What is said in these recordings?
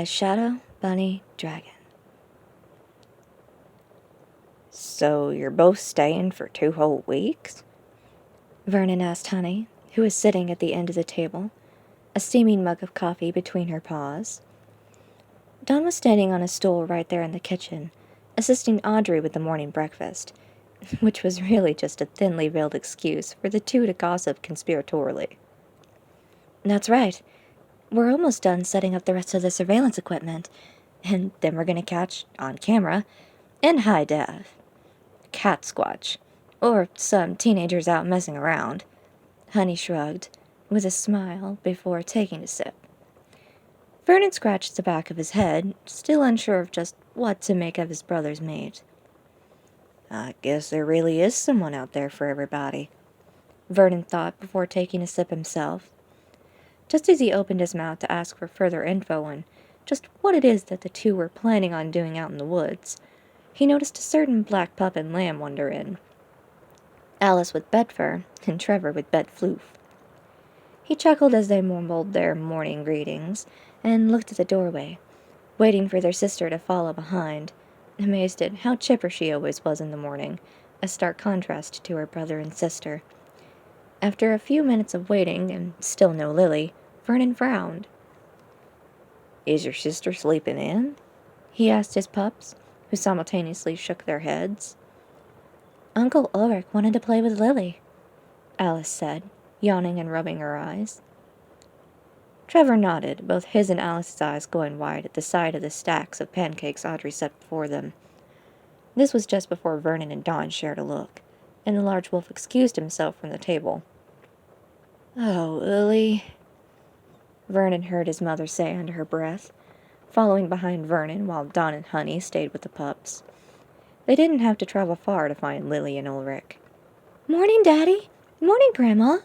by Shadow Bunny Dragon. So you're both staying for 2 whole weeks? Vernon asked Honey, who was sitting at the end of the table, a steaming mug of coffee between her paws. Dawn was standing on a stool right there in the kitchen, assisting Audrey with the morning breakfast, which was really just a thinly veiled excuse for the two to gossip conspiratorially. That's right. We're almost done setting up the rest of the surveillance equipment, and then we're gonna catch, on camera, in high def, cat squatch, or some teenagers out messing around. Honey shrugged, with a smile, before taking a sip. Vernon scratched the back of his head, still unsure of just what to make of his brother's mate. I guess there really is someone out there for everybody, Vernon thought before taking a sip himself. Just as he opened his mouth to ask for further info on just what it is that the two were planning on doing out in the woods, he noticed a certain black pup and lamb wander in. Alice with bedfur, and Trevor with bed floof. He chuckled as they mumbled their morning greetings, and looked at the doorway, waiting for their sister to follow behind, amazed at how chipper she always was in the morning, a stark contrast to her brother and sister. After a few minutes of waiting, and still no Lily, Vernon frowned. Is your sister sleeping in? He asked his pups, who simultaneously shook their heads. Uncle Ulrich wanted to play with Lily, Alice said, yawning and rubbing her eyes. Trevor nodded, both his and Alice's eyes going wide at the sight of the stacks of pancakes Audrey set before them. This was just before Vernon and Dawn shared a look, and the large wolf excused himself from the table. Oh, Lily, Vernon heard his mother say under her breath, following behind Vernon while Dawn and Honey stayed with the pups. They didn't have to travel far to find Lily and Ulrich. Morning, Daddy. Morning, Grandma,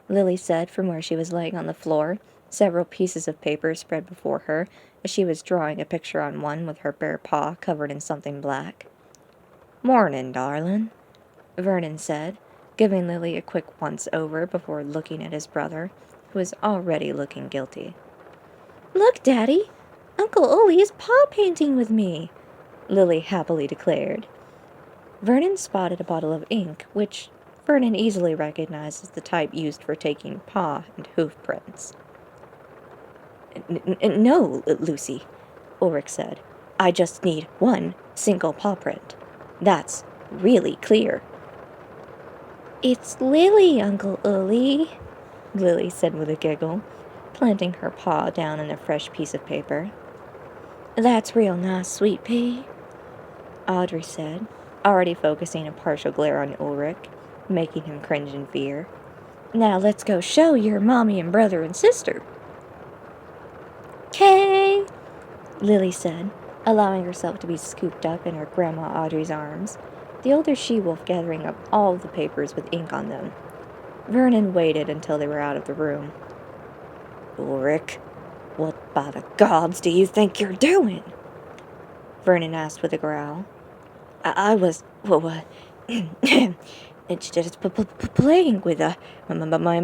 Lily said from where she was laying on the floor, several pieces of paper spread before her as she was drawing a picture on one with her bare paw covered in something black. Morning, darling, Vernon said, giving Lily a quick once-over before looking at his brother, who was already looking guilty. Look, Daddy! Uncle Uli is paw painting with me, Lily happily declared. Vernon spotted a bottle of ink, which Vernon easily recognized as the type used for taking paw and hoof prints. No, Lucy, Ulrich said. I just need one single paw print. That's really clear. It's Lily, Uncle Uli, Lily said with a giggle, planting her paw down on a fresh piece of paper. That's real nice, sweet pea, Audrey said, already focusing a partial glare on Ulrich, making him cringe in fear. Now let's go show your mommy and brother and sister. "'Kay," Lily said, allowing herself to be scooped up in her Grandma Audrey's arms, the older she-wolf gathering up all the papers with ink on them. Vernon waited until they were out of the room. Ulrich, what by the gods do you think you're doing? Vernon asked with a growl. I was, it's just playing with my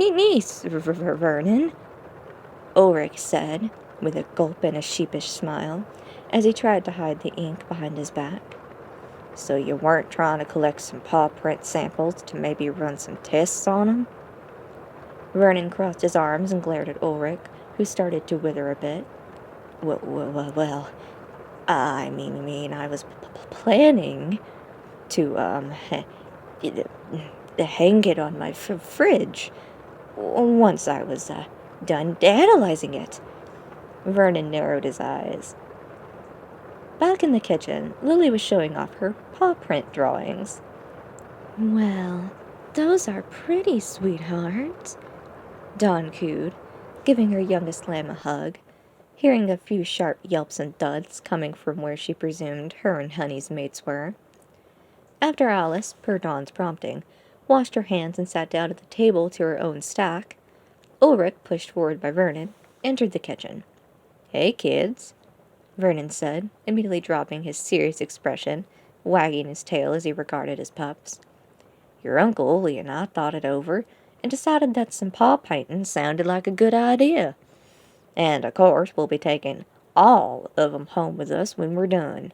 niece, Vernon, Ulrich said, with a gulp and a sheepish smile, as he tried to hide the ink behind his back. So you weren't trying to collect some paw print samples to maybe run some tests on them? Vernon crossed his arms and glared at Ulrich, who started to wither a bit. Well, I mean, I was planning to, hang it on my fridge once I was, done analyzing it. Vernon narrowed his eyes. Back in the kitchen, Lily was showing off her paw print drawings. Well, those are pretty, sweetheart, Dawn cooed, giving her youngest lamb a hug, hearing a few sharp yelps and duds coming from where she presumed her and Honey's mates were. After Alice, per Dawn's prompting, washed her hands and sat down at the table to her own stack, Ulrich, pushed forward by Vernon, entered the kitchen. "Hey, kids," Vernon said, immediately dropping his serious expression, wagging his tail as he regarded his pups. "Your Uncle Uli and I thought it over and decided that some paw painting sounded like a good idea. And, of course, we'll be taking all of 'em home with us when we're done.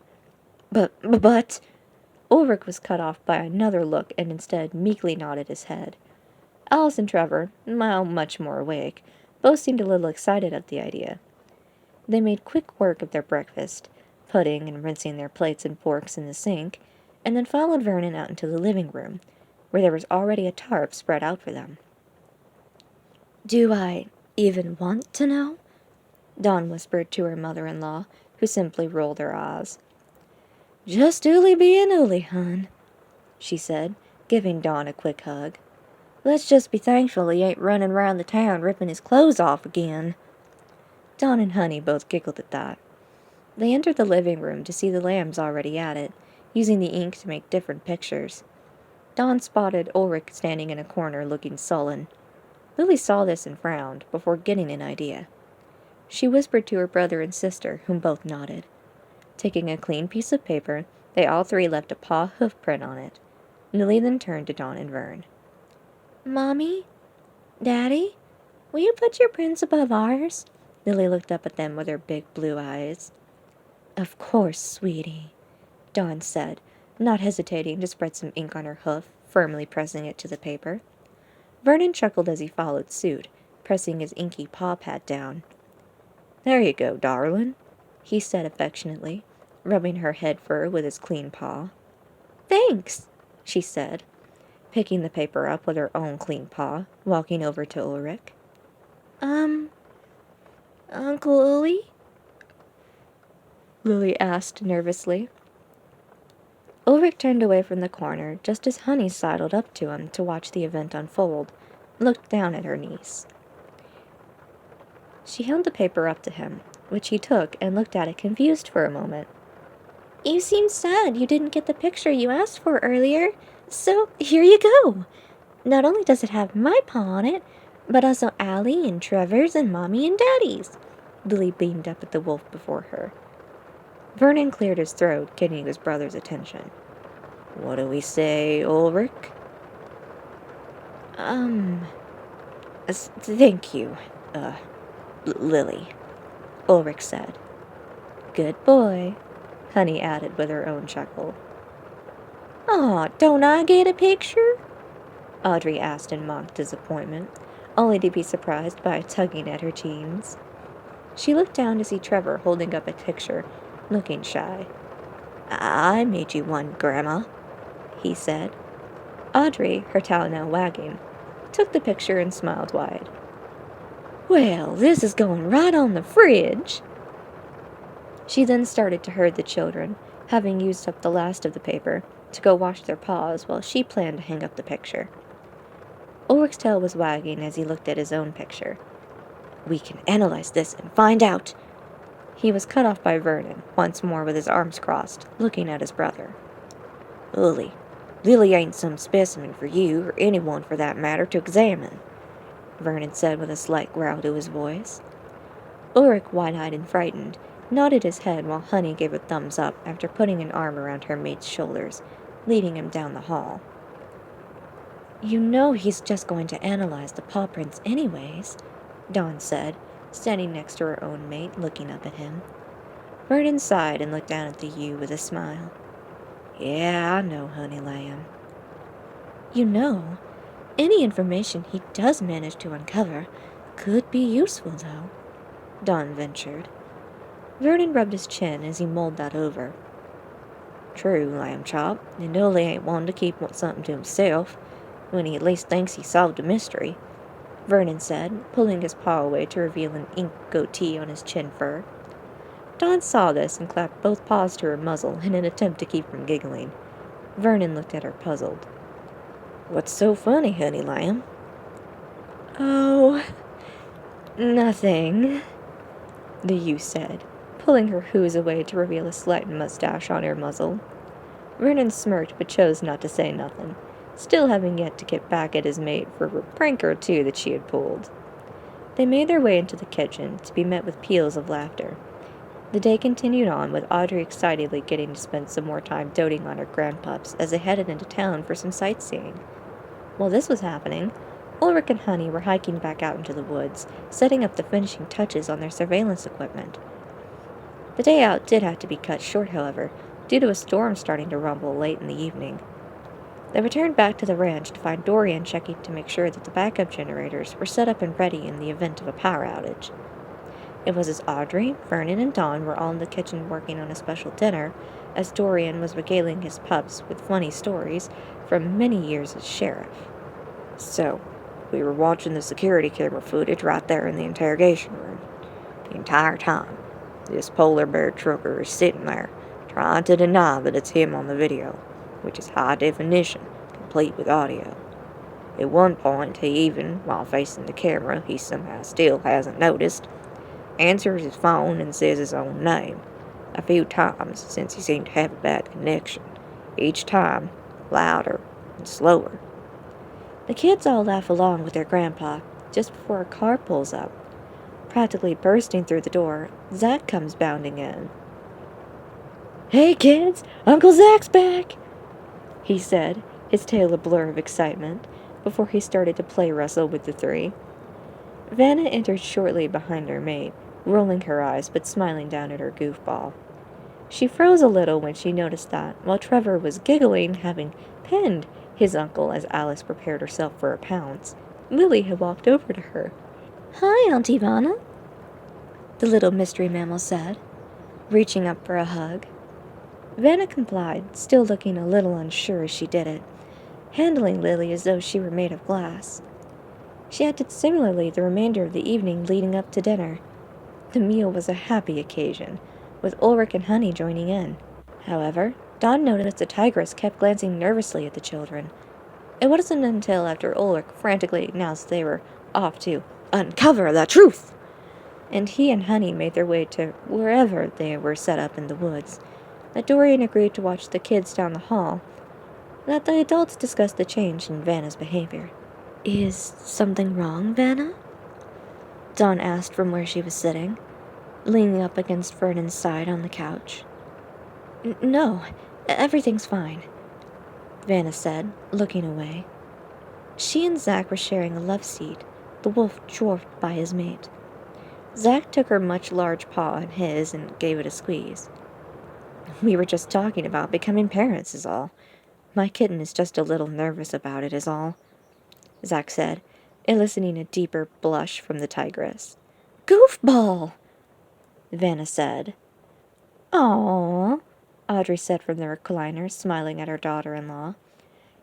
But... Ulrich was cut off by another look and instead meekly nodded his head. Alice and Trevor, well, much more awake, both seemed a little excited at the idea. They made quick work of their breakfast, putting and rinsing their plates and forks in the sink, and then followed Vernon out into the living room, where there was already a tarp spread out for them. "Do I even want to know?" Dawn whispered to her mother-in-law, who simply rolled her eyes. "Just Uli being Uli, hun," she said, giving Dawn a quick hug. "Let's just be thankful he ain't running round the town ripping his clothes off again." Dawn and Honey both giggled at that. They entered the living room to see the lambs already at it, using the ink to make different pictures. Dawn spotted Ulrich standing in a corner looking sullen. Lily saw this and frowned, before getting an idea. She whispered to her brother and sister, whom both nodded. Taking a clean piece of paper, they all three left a paw hoof print on it. Lily then turned to Dawn and Vern. "Mommy? Daddy? Will you put your prints above ours?" Lily looked up at them with her big blue eyes. "Of course, sweetie," Dawn said, not hesitating to spread some ink on her hoof, firmly pressing it to the paper. Vernon chuckled as he followed suit, pressing his inky paw pad down. "There you go, darling," he said affectionately, rubbing her head fur with his clean paw. "Thanks," she said, picking the paper up with her own clean paw, walking over to Ulrich. Uncle Uli?" Lily asked nervously. Ulrich turned away from the corner just as Honey sidled up to him to watch the event unfold, looked down at her niece. She held the paper up to him, which he took and looked at it confused for a moment. "You seem sad you didn't get the picture you asked for earlier, so here you go. Not only does it have my paw on it, but also Allie and Trevor's and Mommy and Daddy's." Lily beamed up at the wolf before her. Vernon cleared his throat, getting his brother's attention. "What do we say, Ulrich?" Thank you, Lily," Ulrich said. "Good boy," Honey added with her own chuckle. "Aw, don't I get a picture?" Audrey asked in mock disappointment, only to be surprised by a tugging at her jeans. She looked down to see Trevor holding up a picture, looking shy. "I made you one, Grandma," he said. Audrey, her tail now wagging, took the picture and smiled wide. "Well, this is going right on the fridge." She then started to herd the children, having used up the last of the paper, to go wash their paws while she planned to hang up the picture. Ulrich's tail was wagging as he looked at his own picture. "We can analyze this and find out." He was cut off by Vernon, once more with his arms crossed, looking at his brother. "Uli, Lily ain't some specimen for you, or anyone for that matter, to examine," Vernon said with a slight growl to his voice. Ulrich, wide-eyed and frightened, nodded his head while Honey gave a thumbs up after putting an arm around her mate's shoulders, leading him down the hall. "You know he's just going to analyze the paw prints anyways," Dawn said, standing next to her own mate, looking up at him. Vernon sighed and looked down at the ewe with a smile. "Yeah, I know, honey lamb." "You know, any information he does manage to uncover could be useful, though," Dawn ventured. Vernon rubbed his chin as he mulled that over. "True, lamb chop, and Uli ain't one to keep something to himself, when he at least thinks he solved a mystery," Vernon said, pulling his paw away to reveal an ink goatee on his chin fur. Dawn saw this and clapped both paws to her muzzle in an attempt to keep from giggling. Vernon looked at her puzzled. "What's so funny, honey lamb?" "Oh, nothing," the ewe said, pulling her hooves away to reveal a slight mustache on her muzzle. Vernon smirked but chose not to say nothing, still having yet to get back at his mate for a prank or two that she had pulled. They made their way into the kitchen, to be met with peals of laughter. The day continued on, with Audrey excitedly getting to spend some more time doting on her grandpups as they headed into town for some sightseeing. While this was happening, Ulrich and Honey were hiking back out into the woods, setting up the finishing touches on their surveillance equipment. The day out did have to be cut short, however, due to a storm starting to rumble late in the evening. They returned back to the ranch to find Dorian checking to make sure that the backup generators were set up and ready in the event of a power outage. It was as Audrey, Vernon, and Dawn were all in the kitchen working on a special dinner, as Dorian was regaling his pups with funny stories from many years as sheriff. So, we were watching the security camera footage right there in the interrogation room. The entire time, this polar bear trucker is sitting there, trying to deny that it's him on the video, which is high definition, complete with audio. At one point, he even, while facing the camera he somehow still hasn't noticed, answers his phone and says his own name, a few times since he seemed to have a bad connection, each time louder and slower. The kids all laugh along with their grandpa just before a car pulls up. Practically bursting through the door, Zach comes bounding in. "Hey kids, Uncle Zach's back," he said, his tail a blur of excitement, before he started to play wrestle with the three. Vanna entered shortly behind her mate, rolling her eyes but smiling down at her goofball. She froze a little when she noticed that, while Trevor was giggling, having pinned his uncle as Alice prepared herself for a pounce, Lily had walked over to her. "Hi, Auntie Vanna," the little mystery mammal said, reaching up for a hug. Vanna complied, still looking a little unsure as she did it, handling Lily as though she were made of glass. She acted similarly the remainder of the evening leading up to dinner. The meal was a happy occasion, with Ulrich and Honey joining in. However, Dawn noticed the tigress kept glancing nervously at the children. It wasn't until after Ulrich frantically announced they were off to uncover the truth, and he and Honey made their way to wherever they were set up in the woods, that Dorian agreed to watch the kids down the hall, that the adults discussed the change in Vanna's behavior. "Is something wrong, Vanna?" Dawn asked from where she was sitting, leaning up against Vernon's side on the couch. "No, everything's fine," Vanna said, looking away. She and Zach were sharing a love seat, the wolf dwarfed by his mate. Zach took her much large paw in his and gave it a squeeze. "We were just talking about becoming parents is all. My kitten is just a little nervous about it is all," Zach said, eliciting a deeper blush from the tigress. "Goofball!" Vanna said. "Aww," Audrey said from the recliner, smiling at her daughter-in-law.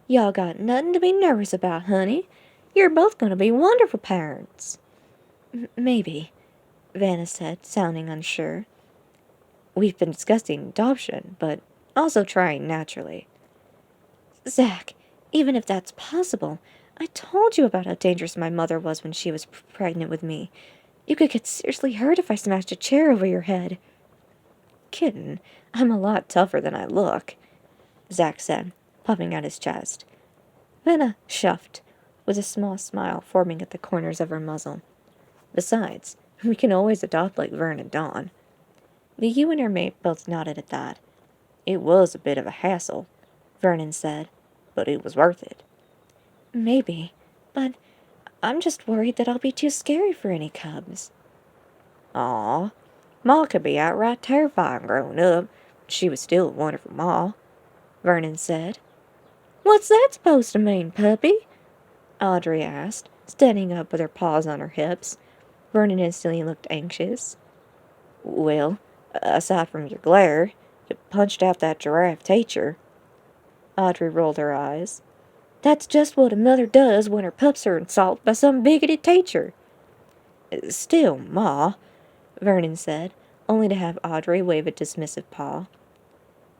"Y'all got nothing to be nervous about, honey. You're both going to be wonderful parents." "Maybe," Vanna said, sounding unsure. "We've been discussing adoption, but also trying naturally." "Zach, even if that's possible, I told you about how dangerous my mother was when she was pregnant with me. You could get seriously hurt if I smashed a chair over your head." "Kitten, I'm a lot tougher than I look," Zach said, puffing out his chest. Vanna shuffed, with a small smile forming at the corners of her muzzle. "Besides, we can always adopt like Vern and Dawn." The ewe and her mate both nodded at that. "It was a bit of a hassle," Vernon said, "but it was worth it." "Maybe, but I'm just worried that I'll be too scary for any cubs." "Aw, Ma could be outright terrifying growing up, but she was still a wonderful Ma," Vernon said. "What's that supposed to mean, puppy?" Audrey asked, standing up with her paws on her hips. Vernon instantly looked anxious. "Well, aside from your glare, you punched out that giraffe teacher." Audrey rolled her eyes. "That's just what a mother does when her pups are insulted by some bigoted teacher." "Still, Ma," Vernon said, only to have Audrey wave a dismissive paw.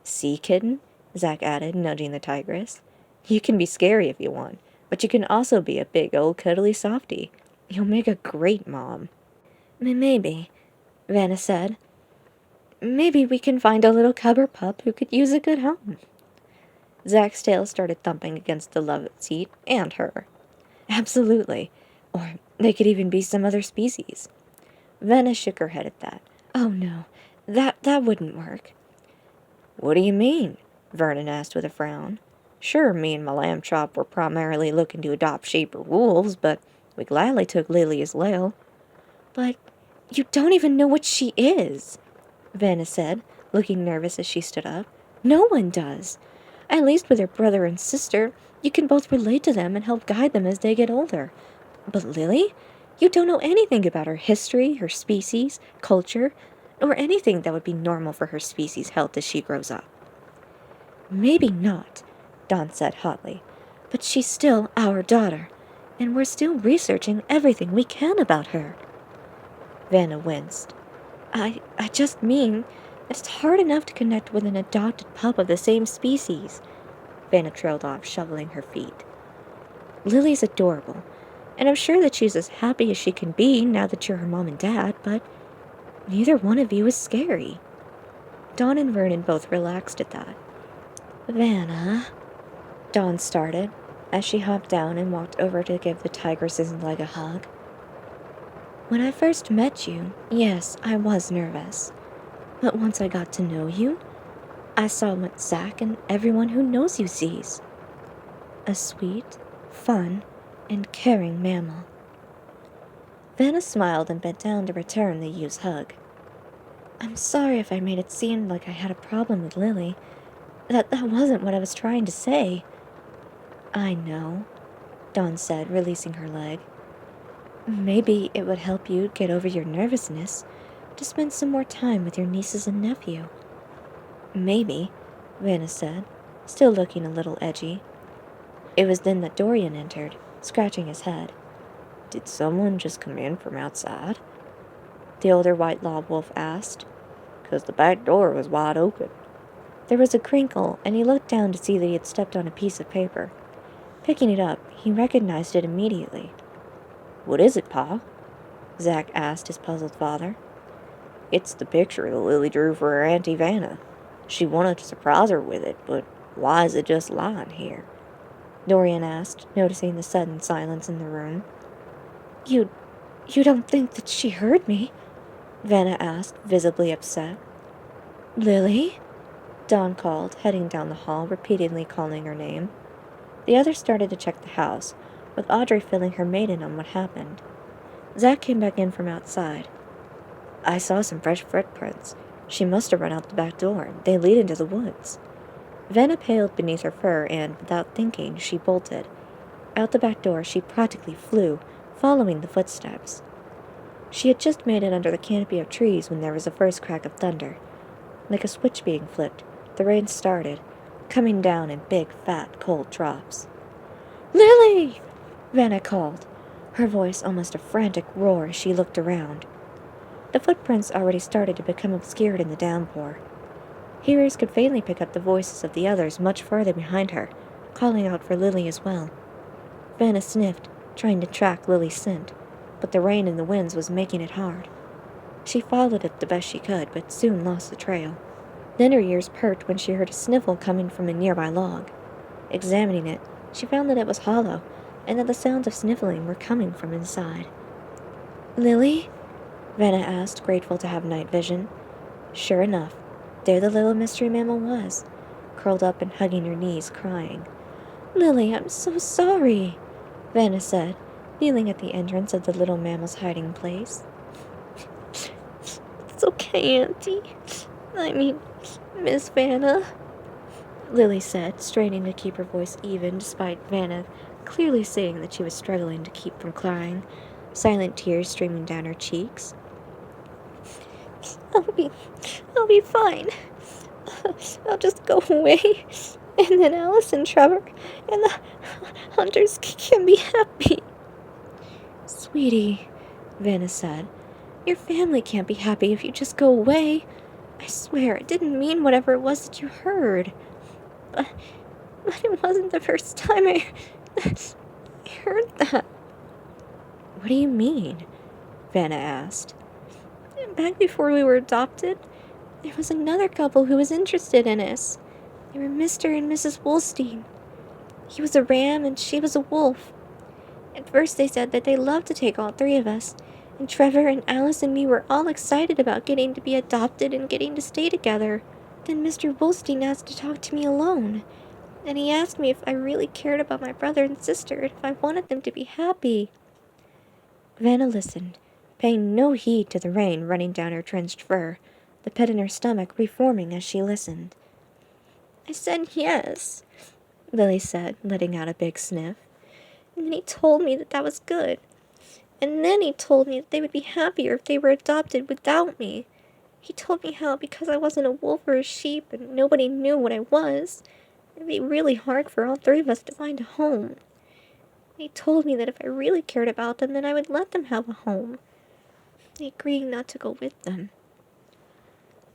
"See, kitten," Zach added, nudging the tigress. "You can be scary if you want, but you can also be a big old cuddly softy. You'll make a great mom." "Maybe," Vanna said. "Maybe we can find a little cub or pup who could use a good home." Zach's tail started thumping against the love seat and her. "Absolutely. Or they could even be some other species." Vanna shook her head at that. "Oh no, that wouldn't work." "What do you mean?" Vernon asked with a frown. Sure, me and my lamb chop were primarily looking to adopt sheep or wolves, but we gladly took Lily as well. But you don't even know what she is, Vanna said, looking nervous as she stood up. No one does. At least with her brother and sister, you can both relate to them and help guide them as they get older. But Lily? You don't know anything about her history, her species, culture, or anything that would be normal for her species' health as she grows up. Maybe not, Dawn said hotly, but she's still our daughter, and we're still researching everything we can about her. Vanna winced. I just mean it's hard enough to connect with an adopted pup of the same species. Vanna trailed off, shoveling her feet. Lily's adorable, and I'm sure that she's as happy as she can be now that you're her mom and dad, but neither one of you is scary. Dawn and Vernon both relaxed at that. Vanna, Dawn started, as she hopped down and walked over to give the tigress's leg a hug. When I first met you, yes, I was nervous. But once I got to know you, I saw what Zach and everyone who knows you sees. A sweet, fun, and caring mammal. Vanna smiled and bent down to return the youth's hug. I'm sorry if I made it seem like I had a problem with Lily. That wasn't what I was trying to say. I know, Dawn said, releasing her leg. Maybe it would help you get over your nervousness to spend some more time with your nieces and nephew. Maybe, Vanna said, still looking a little edgy. It was then that Dorian entered, scratching his head. Did someone just come in from outside? The older white lob wolf asked. 'Cause the back door was wide open. There was a crinkle, and he looked down to see that he had stepped on a piece of paper. Picking it up, he recognized it immediately. What is it, Pa? Zach asked his puzzled father. It's the picture that Lily drew for her Auntie Vanna. She wanted to surprise her with it, but why is it just lying here? Dorian asked, noticing the sudden silence in the room. You don't think that she heard me? Vanna asked, visibly upset. Lily? Dawn called, heading down the hall, repeatedly calling her name. The others started to check the house, with Audrey filling her maid in on what happened. Zach came back in from outside. I saw some fresh footprints. She must have run out the back door. They lead into the woods. Vanna paled beneath her fur, and, without thinking, she bolted. Out the back door she practically flew, following the footsteps. She had just made it under the canopy of trees when there was the first crack of thunder. Like a switch being flipped, the rain started, coming down in big, fat, cold drops. Lily! Vanna called, her voice almost a frantic roar as she looked around. The footprints already started to become obscured in the downpour. Hearers could faintly pick up the voices of the others much farther behind her, calling out for Lily as well. Vanna sniffed, trying to track Lily's scent, but the rain and the winds was making it hard. She followed it the best she could, but soon lost the trail. Then her ears perked when she heard a sniffle coming from a nearby log. Examining it, she found that it was hollow, and that the sounds of sniffling were coming from inside. Lily? Vanna asked, grateful to have night vision. Sure enough, there the little mystery mammal was, curled up and hugging her knees, crying. Lily, I'm so sorry, Vanna said, kneeling at the entrance of the little mammal's hiding place. It's okay, Auntie. I mean, Miss Vanna, Lily said, straining to keep her voice even despite Vanna clearly seeing that she was struggling to keep from crying, silent tears streaming down her cheeks. I'll be fine. I'll just go away, and then Alice and Trevor and the hunters can be happy. Sweetie, Vanna said, your family can't be happy if you just go away. I swear, I didn't mean whatever it was that you heard. But it wasn't the first time I heard that. What do you mean? Vanna asked. Back before we were adopted, there was another couple who was interested in us. They were Mr. and Mrs. Wolstein. He was a ram and she was a wolf. At first they said that they loved to take all three of us, and Trevor and Alice and me were all excited about getting to be adopted and getting to stay together. Then Mr. Wolstein asked to talk to me alone. And he asked me if I really cared about my brother and sister and if I wanted them to be happy. Vanna listened, paying no heed to the rain running down her drenched fur, the pit in her stomach reforming as she listened. I said yes, Lily said, letting out a big sniff. And then he told me that that was good. And then he told me that they would be happier if they were adopted without me. He told me how because I wasn't a wolf or a sheep and nobody knew what I was, it'd be really hard for all three of us to find a home. He told me that if I really cared about them, then I would let them have a home. I agreed not to go with them.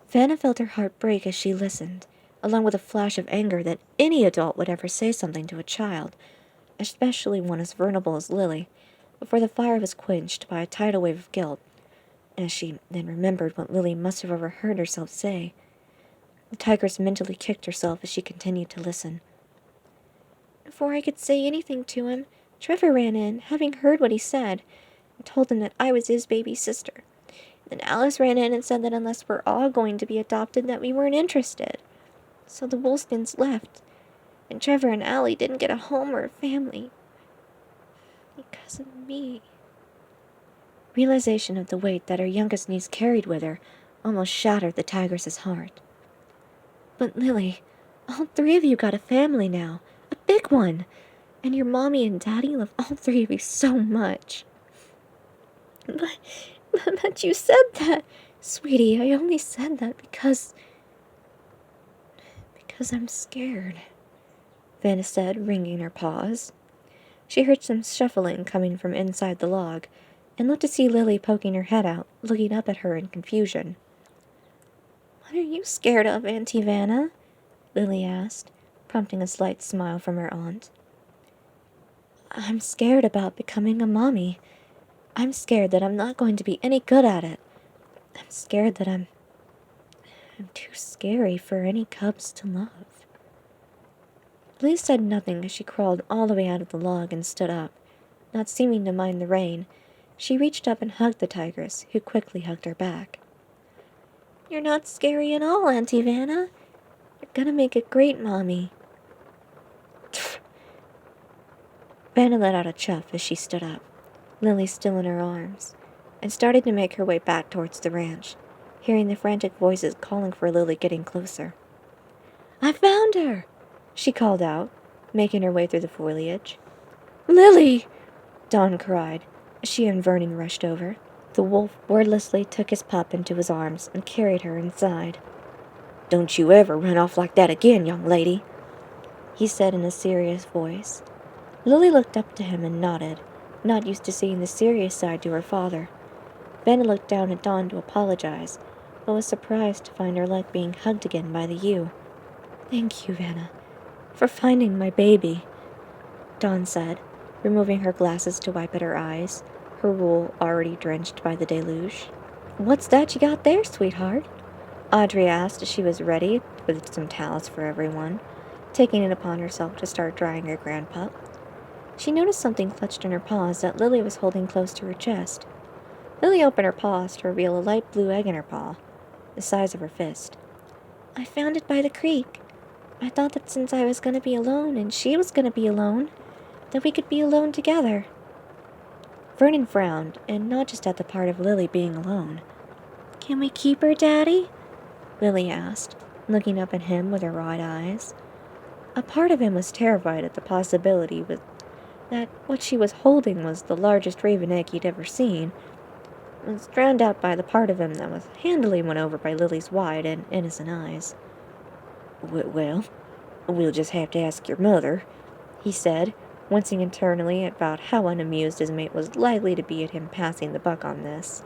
Vanna felt her heart break as she listened, along with a flash of anger that any adult would ever say something to a child, especially one as vulnerable as Lily, before the fire was quenched by a tidal wave of guilt, as she then remembered what Lily must have overheard herself say. The tigress mentally kicked herself as she continued to listen. Before I could say anything to him, Trevor ran in, having heard what he said, and told him that I was his baby sister. Then Alice ran in and said that unless we're all going to be adopted, that we weren't interested. So the Wolfskins left, and Trevor and Allie didn't get a home or a family. Because of me. Realization of the weight that her youngest niece carried with her almost shattered the tigress's heart. But Lily, all three of you got a family now, a big one, and your mommy and daddy love all three of you so much. But you said that, sweetie. I only said that because I'm scared, Vanna said, wringing her paws. She heard some shuffling coming from inside the log, and looked to see Lily poking her head out, looking up at her in confusion. What are you scared of, Auntie Vanna? Lily asked, prompting a slight smile from her aunt. I'm scared about becoming a mommy. I'm scared that I'm not going to be any good at it. I'm scared that I'm too scary for any cubs to love. Lily said nothing as she crawled all the way out of the log and stood up. Not seeming to mind the rain, she reached up and hugged the tigress, who quickly hugged her back. You're not scary at all, Auntie Vanna. You're gonna make a great mommy. Vanna let out a chuff as she stood up, Lily still in her arms, and started to make her way back towards the ranch, hearing the frantic voices calling for Lily getting closer. I found her! She called out, making her way through the foliage. Lily! Dawn cried, as she and Vernon rushed over. The wolf wordlessly took his pup into his arms and carried her inside. Don't you ever run off like that again, young lady, he said in a serious voice. Lily looked up to him and nodded, not used to seeing the serious side to her father. Vanna looked down at Dawn to apologize, but was surprised to find her like being hugged again by the ewe. Thank you, Vanna, for finding my baby, Dawn said, removing her glasses to wipe at her eyes, her wool already drenched by the deluge. What's that you got there, sweetheart? Audrey asked as she was ready with some towels for everyone, taking it upon herself to start drying her grandpup. She noticed something clutched in her paws that Lily was holding close to her chest. Lily opened her paws to reveal a light blue egg in her paw, the size of her fist. I found it by the creek. I thought that since I was going to be alone and she was going to be alone, that we could be alone together. Vernon frowned, and not just at the part of Lily being alone. Can we keep her, Daddy? Lily asked, looking up at him with her wide eyes. A part of him was terrified at the possibility that what she was holding was the largest raven egg he'd ever seen, was drowned out by the part of him that was handily won over by Lily's wide and innocent eyes. Well, we'll just have to ask your mother, he said, wincing internally about how unamused his mate was likely to be at him passing the buck on this.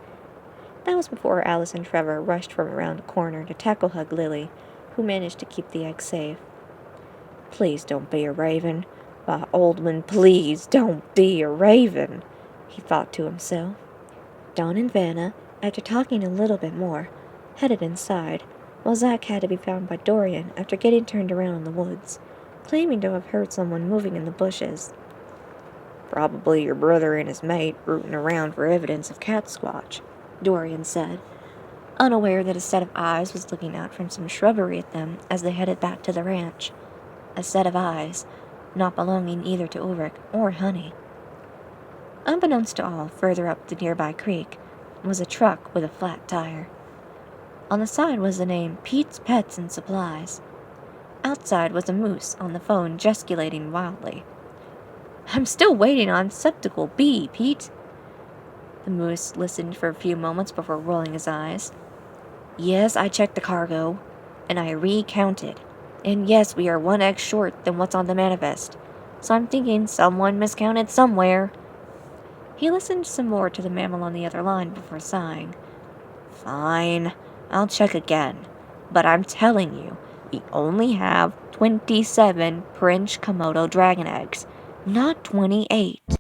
That was before Alice and Trevor rushed from around a corner to tackle-hug Lily, who managed to keep the egg safe. Please don't be a raven. Why, Oldman, please don't be a raven, he thought to himself. Dawn and Vanna, after talking a little bit more, headed inside, while Zack had to be found by Dorian after getting turned around in the woods, claiming to have heard someone moving in the bushes. Probably your brother and his mate rooting around for evidence of cat squatch, Dorian said, unaware that a set of eyes was looking out from some shrubbery at them as they headed back to the ranch. A set of eyes, not belonging either to Ulrich or Honey. Unbeknownst to all, further up the nearby creek was a truck with a flat tire. On the side was the name Pete's Pets and Supplies. Outside was a moose on the phone gesticulating wildly. "I'm still waiting on Septical B, Pete." The moose listened for a few moments before rolling his eyes. "Yes, I checked the cargo, and I recounted. And yes, we are 1 egg short than what's on the manifest. So I'm thinking someone miscounted somewhere." He listened some more to the mammal on the other line before sighing. "Fine, I'll check again. But I'm telling you, we only have 27 Prince Komodo dragon eggs, not 28.